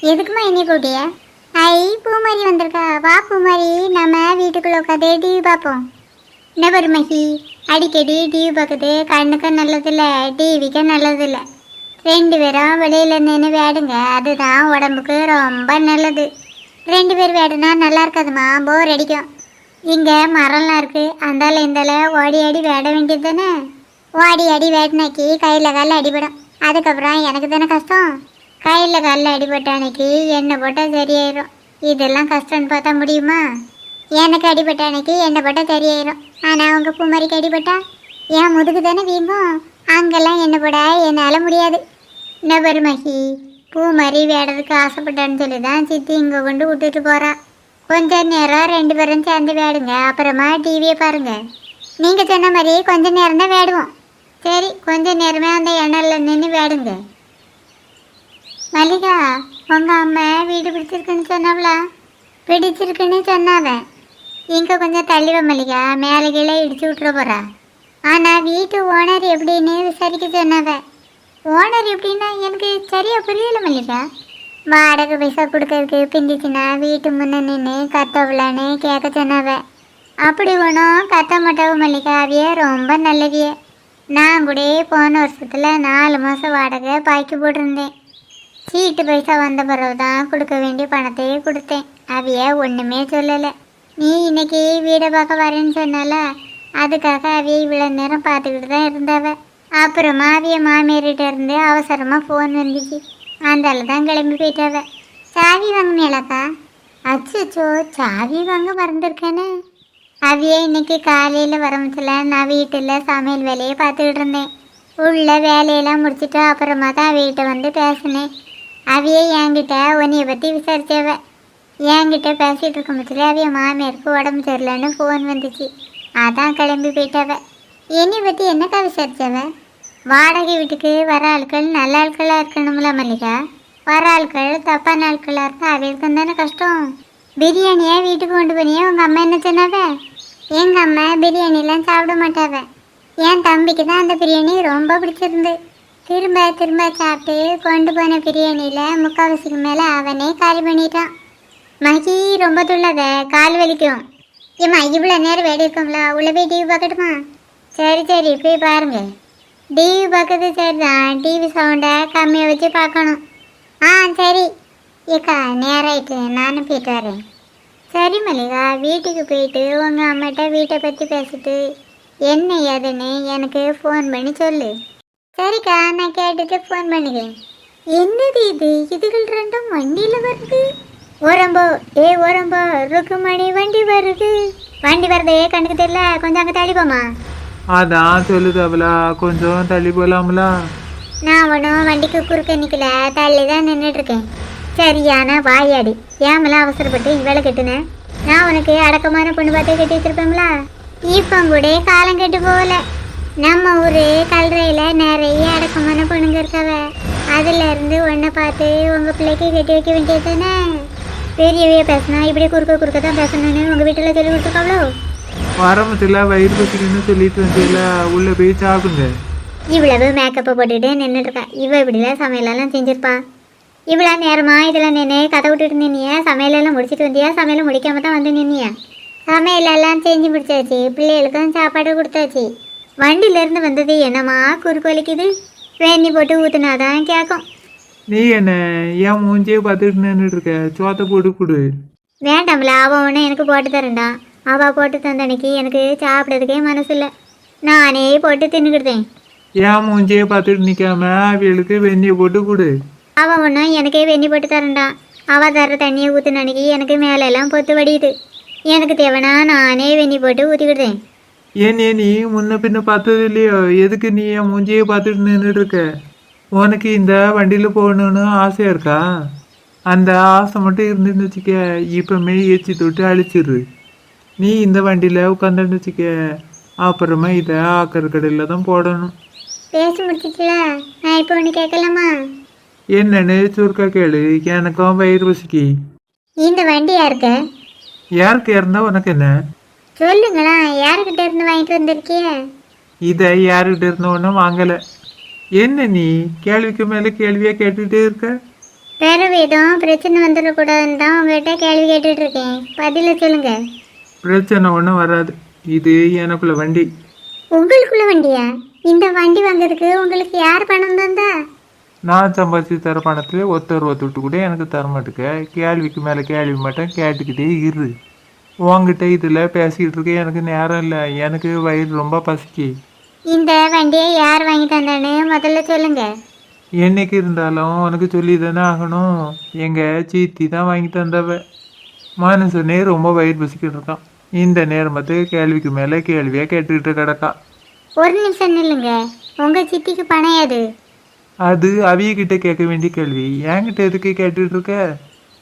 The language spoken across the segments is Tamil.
எதுக்குமா என்னை கூட்டிய? ஐ, பூமாரி வந்திருக்கா. வா பூமாரி, நம்ம வீட்டுக்குள்ள உட்காந்து டிவி பார்ப்போம். என்ன மகி, அடிக்கடி டிவி பார்க்குது கண்ணுக்கு நல்லதில்லை, டிவிக்கு நல்லதில்லை. 2 பேரும் வெளியில நின்று வேடுங்க, அதுதான் உடம்புக்கு ரொம்ப நல்லது. 2 பேர் வேடுனா நல்லா இருக்காதுமா, போர் அடிக்கும். இங்கே மரம்லாம் இருக்குது, அந்தால இந்தால ஓடி ஆடி வேட வேண்டியது தானே. ஓடி ஆடி வேட்டினாக்கி கையில் காலில் அடிபடும். அதுக்கப்புறம் எனக்கு தானே கஷ்டம். கையில் காலில் அடிபட்ட அன்னைக்கு எண்ணெய் போட்டால் சரியாயிடும். இதெல்லாம் கஷ்டம்னு பார்த்தா முடியுமா? எனக்கு அடிபட்ட அன்னைக்கு எண்ணெய் போட்டால் சரியாயிடும். ஆனால் உங்கள் பூமாரிக்கு அடிபட்டா என் முதுகு தானே வீங்கும். அங்கெல்லாம் எண்ணெய் போட என்னால் முடியாது. என்ன மகி, பூமாரி வேடதுக்கு ஆசைப்பட்டான்னு சொல்லி தான் சித்தி இங்கே கொண்டு விட்டுட்டு போகிறா. கொஞ்ச நேரம் 2 பேரும் சேர்ந்து வேடுங்க, அப்புறமா டிவியை பாருங்க. நீங்கள் சொன்ன மாதிரி கொஞ்ச நேரம் தான் வேடுவோம். சரி, கொஞ்ச நேரமே அந்த எண்ணெயில் நின்று வேடுங்க. மல்லிகா, உங்கள் அம்மா வீடு பிடிச்சிருக்குன்னு சொன்னாவளா? பிடிச்சிருக்குன்னு சொன்னாவ. இங்கே கொஞ்சம் தள்ளிவ மல்லிகா, மேலே கீழே இடிச்சு விட்டுற போகிறா. ஆனால் வீட்டு ஓனர் எப்படின்னு விசாரிக்க சொன்னாவ. ஓனர் எப்படின்னா எனக்கு சரியாக புரியலை மல்லிகா. வாடகை பைசா கொடுக்கறதுக்கு பிந்திச்சுன்னா வீட்டு முன்னே நின்று கத்தவளான்னு கேட்க சொன்னாவ. அப்படி ஒன்றும் கத்த மாட்டாவ மல்லிகா, அவையே ரொம்ப நல்லவியே. நான் கூட போன வருஷத்தில் 4 மாதம் வாடகை பாக்கி போட்டிருந்தேன். சீட்டு பைசா வந்த பிறகு தான் கொடுக்க வேண்டிய பணத்தையே கொடுத்தேன். அவைய ஒன்றுமே சொல்லலை. நீ இன்னைக்கு வீடை பார்க்க வரேன்னு சொன்னால, அதுக்காக அவைய இவ்வளோ நேரம் பார்த்துக்கிட்டு தான் இருந்தாவ. அப்புறமா அவைய மாமியார்கிட்ட இருந்து அவசரமாக ஃபோன் வந்துச்சு. அந்தால தான் கிளம்பி போயிட்டாவ. சாவி வாங்கினேலாக்கா? அச்சோ, சாவி வாங்க மறந்துருக்கேன்னு. அவையே இன்னைக்கு காலையில் வரமுச்சில் நான் வீட்டில் சமையல் வேலையை பார்த்துக்கிட்டு இருந்தேன். உள்ள வேலையெல்லாம் முடிச்சுட்டு அப்புறமா தான் அவைகிட்ட வந்து பேசினேன். அவையே என்கிட்ட உன்னைய பற்றி விசாரிச்சவ. என்கிட்ட பேசிகிட்டு இருக்க முச்சில் அவைய மாமியாருக்கு உடம்பு சரியில்லைன்னு ஃபோன் வந்துச்சு. அதான் கிளம்பி போயிட்டாவ. என்னை பற்றி என்னக்கா விசாரிச்சவ? வாடகை வீட்டுக்கு வர ஆட்கள் நல்ல ஆட்களாக இருக்கணும்ல மல்லிகா. வர ஆட்கள் தப்பான ஆட்களாக இருந்தால் அவளுக்கு தானே கஷ்டம். பிரியாணியை வீட்டுக்கு கொண்டு போனியே உங்கள் அம்மா என்ன சொன்னாவ? எங்கள் அம்மா பிரியாணிலாம் சாப்பிட மாட்டாவ. என் தம்பிக்கு தான் அந்த பிரியாணி ரொம்ப பிடிச்சிருந்து. திரும்ப திரும்ப சாப்பிட்டு கொண்டு போன பிரியாணியில் முக்கால்வாசிக்கு மேலே அவனே காலி பண்ணிட்டான். மகி, ரொம்ப துள்ளாத, கால் வலிக்கும். ஏம்மா, இவ்வளோ நேரம் வேடி இருக்கோம்ல, உள்ளே போய் டிவி பார்க்கட்டுமா? சரி போய் பாருங்க. டிவி பார்க்கறது சரி தான், டிவி சவுண்டை கம்மியாக வச்சு பார்க்கணும். சரி ஏக்கா, நேராயிட்டு நானும் போயிட்டு வரேன். சரி மல்லிகா, வீட்டுக்கு போயிட்டு உங்கள் அம்மாட்ட வீட்டை பற்றி பேசிட்டு என்ன ஏதுன்னு எனக்கு ஃபோன் பண்ணி சொல்லு. சரிக்கா, நான் கேட்டுட்டு ஃபோன் பண்ணிக்கிறேன். என்னது இது, இதுகள் ரெண்டும் வண்டியில் வருது. ஓரம்போ ஓரம்போ, ருக்குமணி வண்டி வருது. வண்டி வருதே கண்ணுக்கு தெரியல, கொஞ்சம் அங்கே தள்ளி போமா. அதான் சொல்லுதாவலா, கொஞ்சம் தள்ளி போகலாம்ல. நான் ஒன்றும் வண்டிக்கு குறுக்க நிற்கல, தள்ளி தான் நின்றுட்டுருக்கேன். சரியான வாயாடி, ஏமெல்லாம் அவசரப்பட்டு இவளை கட்டுனேன். நான் உனக்கு அடக்கமான பொண்ணு பார்த்து கட்டி வச்சிருப்பேன்ல. இப்போ கூட காலம் கெட்டு போகல. நம்ம ஊர் கல்றையில் நிறைய அடக்கமான பொண்ணுங்க இருக்காவ. அதில் இருந்து ஒன்றை பார்த்து உங்கள் பிள்ளைக்கு கட்டி வைக்க வேண்டியது தானே. பெரியவைய பேசினா இப்படி குறுக்க தான் பேசணும்னு உங்கள் வீட்டில் சொல்லி கொடுத்துருக்காவளோ? வரமத்தில் வயிறு பசிக்குன்னு சொல்லிட்டு வந்தீங்கள, உள்ளே போய் சாப்பிடுங்க. இவ்வளவு மேக்கப்பை போட்டுக்கிட்டு நின்றுட்டுருக்கா. இப்படிலாம் சமையலெல்லாம் செஞ்சுருப்பா. இவ்வளோ நேரமா இதெல்லாம் நின்று கதை விட்டுட்டு நின்னியா? சமையலெல்லாம் முடிச்சுட்டு வந்தியா? சமையலை முடிக்காம தான் வந்து நின்னியா? சமையலெல்லாம் செஞ்சு முடிச்சாச்சு, பிள்ளைகளுக்கும் சாப்பாடு கொடுத்தாச்சு. வண்டியிலேருந்து வந்தது என்னம்மா குறுக்கு வலிக்குது. வேணி போட்டு ஊற்றுனாதான் கேட்கும். நீ என்ன ஏன் மூஞ்சியே பார்த்துட்டு நின்றுட்டு இருக்க? சோத்தை போட்டு கொடு. வேண்டாம்ல, அவன் ஒன்று எனக்கு போட்டு தரேன்டா. அவள் போட்டு தந்தன்னைக்கு எனக்கு சாப்பிட்றதுக்கே மனசு இல்லை, நானே போட்டு தின்னுக்கிட்டேன். ஏன் மூஞ்சியே பார்த்துட்டு நிற்காம அவளுக்கு வெந்நியை போட்டு கொடு. அவன் ஒன்று எனக்கே வெந்நி போட்டு தரேன்டா. அவள் தர தண்ணியை ஊற்றுன அன்னைக்கு எனக்கு மேலெல்லாம் பொத்து வடியுது. எனக்கு தேவைன்னா நானே வெந்நி போட்டு ஊற்றிக்கிட்டேன். ஏன் நீ முன்ன பின்ன பார்த்தது இல்லையோ? எதுக்கு நீ என் மூஞ்சியே பார்த்துட்டு நின்றுட்டு இருக்க? உனக்கு இந்த வண்டியில் போகணுன்னு ஆசையாக இருக்கா? அந்த ஆசை மட்டும் இருந்துன்னு வச்சுக்க, இப்போமே ஏற்றி தொட்டு அழிச்சிடு. நீ இந்த வண்டியில் உட்காந்துன்னு வச்சுக்க, அப்புறமா இதை ஆக்கர் கடையில் தான் போடணும். பேசி முடிச்சிட்டல, நான் இப்போ ஒன்று கேட்கலாமா? என்னன்னு சுருக்கா கேளு, எனக்கும் வயிறு பசிக்கு. இந்த வண்டி யாருக்க? யாருக்கு இருந்தா உனக்கு என்ன? சொல்லுங்களா, யாருக்கிட்ட இருந்து வாங்கிட்டு வந்திருக்கிய? இதை யாருக்கிட்ட இருந்த ஒன்றும் வாங்கலை. என்ன நீ கேள்விக்கு மேலே கேள்வியாக கேட்டுகிட்டே இருக்க? வேற எதுவும் பிரச்சனை வந்துடக்கூடாதுன்னு தான் உங்ககிட்ட கேள்வி கேட்டுட்டு இருக்கேன். பதில சொல்லுங்க. பிரச்சனை ஒன்றும் வராது. இது எனக்குள்ள வண்டி. உங்களுக்குள்ள வண்டியா? இந்த வண்டி வாங்குறதுக்கு உங்களுக்கு யார் பணம் தந்தா? நான் சம்பாதிச்சு தர பணத்தில் ஒருத்தர் ஒத்துட்டு கூட எனக்கு தர மாட்டேங்க. கேள்விக்கு மேலே கேள்வி மட்டும் கேட்டுக்கிட்டே இரு. உங்ககிட்ட இதில் பேசிக்கிட்டு இருக்க எனக்கு நேரம் இல்லை. எனக்கு வயிறு ரொம்ப பசிக்கு. இந்த வண்டியை யார் வாங்கி தந்தான்னு முதல்ல சொல்லுங்க. என்னைக்கு இருந்தாலும் உனக்கு சொல்லி தானே ஆகணும். எங்கள் சீத்தி தான் வாங்கி தந்தவ. மனுஷனே ரொம்ப வயிறு பசிக்கிட்டு இருக்கான். இந்த நேரமத்து கேள்விக்கு மேலே கேள்வியாக கேட்டுக்கிட்டு கிடக்கா. ஒரு நிமிஷம் நில்லுங்க. உங்க சித்திக்கு பணம் ஏது? அது அவியக்கிட்ட கேட்க வேண்டிய கேள்வி. என்கிட்ட எதுக்கு கேட்டுட்டு இருக்க?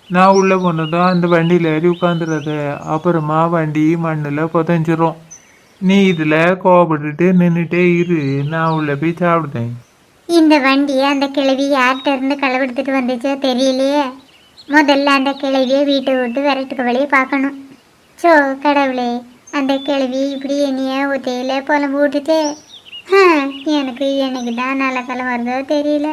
நான் உள்ளே போனதும் அந்த வண்டியில் ஏறி உட்காந்துடாத. அப்புறமா வண்டி மண்ணில் புதஞ்சிரும். நீ இதில் கோவப்பட்டுட்டு நின்றுட்டே இரு. நான் உள்ளே போய் சாப்பிடுதேன். இந்த வண்டியை அந்த கிழவி யார்கிட்ட இருந்து களவெடுத்துட்டு வந்துச்சோ தெரியலையே. முதல்ல அந்த கிழவியை வீட்டை விட்டு விரட்டுக்கு வழியை பார்க்கணும். சோ கடவுளே, அந்த கிழவி இப்படி என்னைய ஒத்தையில புலம்பு விட்டுட்டு எனக்கு என்னைக்கு தான் நல்ல காலம் வருதோ தெரியல.